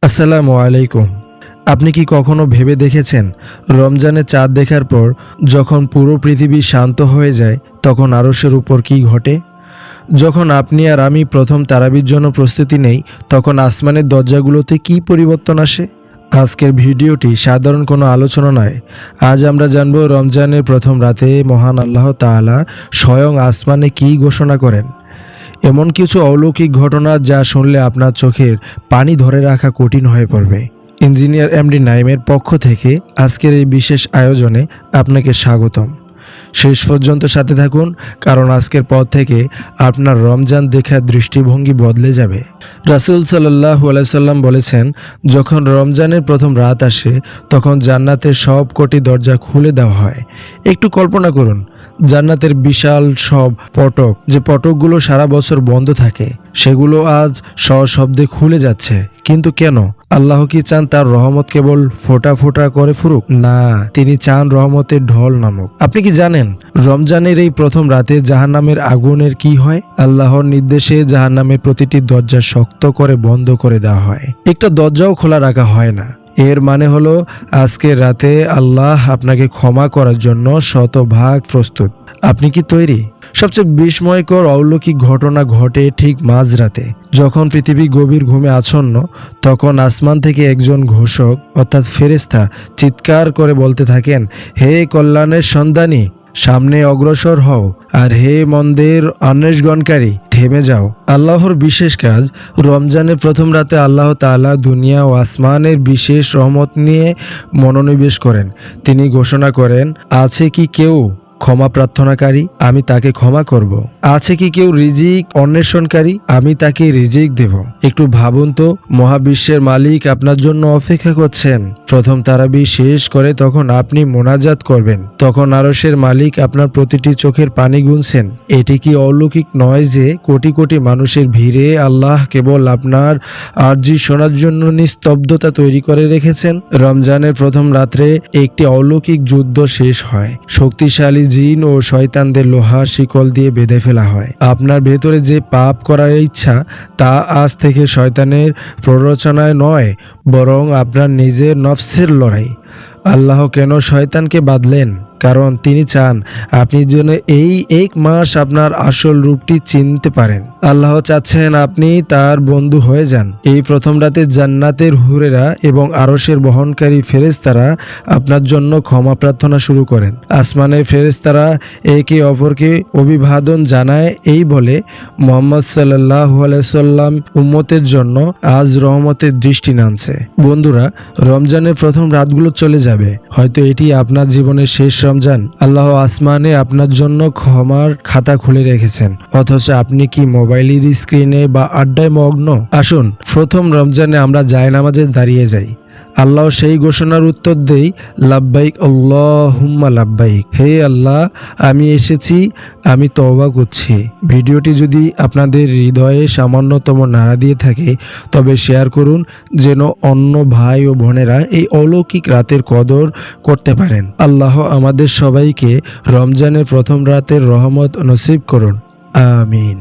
আসসালামু আলাইকুম। আপনি কি কখনো ভেবে দেখেছেন রমজানে চাঁদ দেখার পর যখন পুরো পৃথিবী শান্ত হয়ে যায় তখন আরশের উপর কি ঘটে? যখন আপনি আর আমি প্রথম তারাবির জন্য প্রস্তুতি নেই তখন আসমানের দরজাগুলোতে কি পরিবর্তন আসে? আজকের ভিডিওটি সাধারণ কোনো আলোচনা নয়। আজ আমরা জানব রমজানের প্রথম রাতে মহান আল্লাহ তাআলা স্বয়ং আসমানে কি ঘোষণা করেন। এমন কিছু অলৌকিক ঘটনা যা শুনলে আপনার চোখের পানি ধরে রাখা কঠিন হয়ে পড়বে। ইঞ্জিনিয়ার এমডি নাইমের পক্ষ থেকে আজকের এই বিশেষ আয়োজনে আপনাকে স্বাগতম। শেষ পর্যন্ত সাথে থাকুন, কারণ আজকের পর থেকে আপনার রমজান দেখার দৃষ্টিভঙ্গি বদলে যাবে। রাসূল সাল্লাল্লাহু আলাইহি সাল্লাম বলেছেন, যখন রমজানের প্রথম রাত আসে তখন জান্নাতের সব কটি দরজা খুলে দেওয়া হয়। একটু কল্পনা করুন, জান্নাতের বিশাল সব পটক, যে পটকগুলো সারা বছর বন্ধ থাকে, সেগুলো আজ সশব্দে খুলে যাচ্ছে। কিন্তু কেন? আল্লাহ কি চান তার রহমত কেবল ফোঁটা ফোঁটা করে ফুরুক? না, তিনি চান রহমতের ঢল নামুক। আপনি কি জানেন রমজানের এই প্রথম রাতে জাহান্নামের আগুনের কি হয়? আল্লাহর নির্দেশে জাহান্নামের প্রতিটি দরজা শক্ত করে বন্ধ করে দেওয়া হয়, একটা দরজাও খোলা রাখা হয় না। এর মানে হলো আজকের রাতে আল্লাহ আপনাকে ক্ষমা করার জন্য শতভাগ প্রস্তুত। আপনি কি তৈরি? সবচেয়ে বিস্ময়কর অলৌকিক ঘটনা ঘটে ঠিক মাঝরাতে, যখন পৃথিবী গভীর ঘুমে আচ্ছন্ন। তখন আসমান থেকে একজন ঘোষক অর্থাৎ ফেরেশতা চিৎকার করে বলতে থাকেন, হে কল্যাণের সন্ধানী, সামনে অগ্রসর হও, আর হে মন্দের অন্বেষণকারী, থেমে যাও। আল্লাহর বিশেষ কাজ। রমজানের প্রথম রাতে আল্লাহ তাআলা দুনিয়া ও আসমানের বিশেষ রহমত নিয়ে মনোনিবেশ করেন। তিনি ঘোষণা করেন, আছে কি কেউ ক্ষমা প্রার্থনাকারী? আমি তাকে ক্ষমা করব। আছে কি কেউ রিজিক অন্বেষণকারী? আমি তাকে রিজিক দেব। একটু ভাবুন তো, মহাবিশ্বের মালিক আপনার জন্য অপেক্ষা করছেন। প্রথম তারাবি শেষ করে তখন আপনি মোনাজাত করবেন, তখন আরশের মালিক আপনার প্রতিটি চোখের পানি গুনছেন। এটি কি অলৌকিক নয় যে কোটি কোটি মানুষের ভিড়ে আল্লাহ কেবল আপনার আরজি শোনার জন্য নিস্তব্ধতা তৈরি করে রেখেছেন? রমজানের প্রথম রাত্রে একটি অলৌকিক যুদ্ধ শেষ হয়। শক্তিশালী জিন ও শয়তানদের লোহার শিকল দিয়ে বেঁধে ফেলা হয়। আপনার ভেতরে যে পাপ করার ইচ্ছা, তা আজ থেকে শয়তানের প্ররোচনায় নয়, বরং আপনার নিজের নফসের লড়াই। আল্লাহ কেন শয়তানকে বাঁধলেন? কারণ তিনি চান আপনি যেন এই এক মাস আপনার আসল রূপটি চিনতে পারেন। আল্লাহ চাচ্ছেন আপনি তার বন্ধু হয়ে যান। এই প্রথম রাতে জান্নাতের হুরেরা এবং আরশের বহনকারী ফেরেশতারা আপনার জন্য ক্ষমা প্রার্থনা শুরু করেন। আসমানের ফেরেশতারা একে অপরকে অভিবাদন জানায় এই বলে, মুহাম্মদ সাল্লাল্লাহু আলাইহি সাল্লাম উম্মতের জন্য আজ রহমতের দৃষ্টি নামছে। বন্ধুরা, রমজানের প্রথম রাতগুলো চলে যাবে, হয়তো এটি আপনার জীবনের শেষ রমজান। আল্লাহ আসমানে আপনার জন্য ক্ষমার খাতা খুলে রেখেছেন, অথচ আপনি কি মোবাইলের স্ক্রিনে বা আড্ডায় মগ্ন? আসুন প্রথম রমজানে আমরা জায়নামাজে দাঁড়িয়ে যাই। আল্লাহ সেই ঘোষণার উত্তর দেই, লাব্বাইক আল্লাহুম্মা লাব্বাইক। হে আল্লাহ, আমি এসেছি, আমি তওবা করছি। ভিডিওটি যদি আপনাদের হৃদয়ে সামান্যতম নাড়া দিয়ে থাকে তবে শেয়ার করুন, যেন অন্য ভাই ও বোনেরা এই অলৌকিক রাতের কদর করতে পারেন। আল্লাহ আমাদের সবাইকে রমজানের প্রথম রাতের রহমত নসিব করুন। আমিন।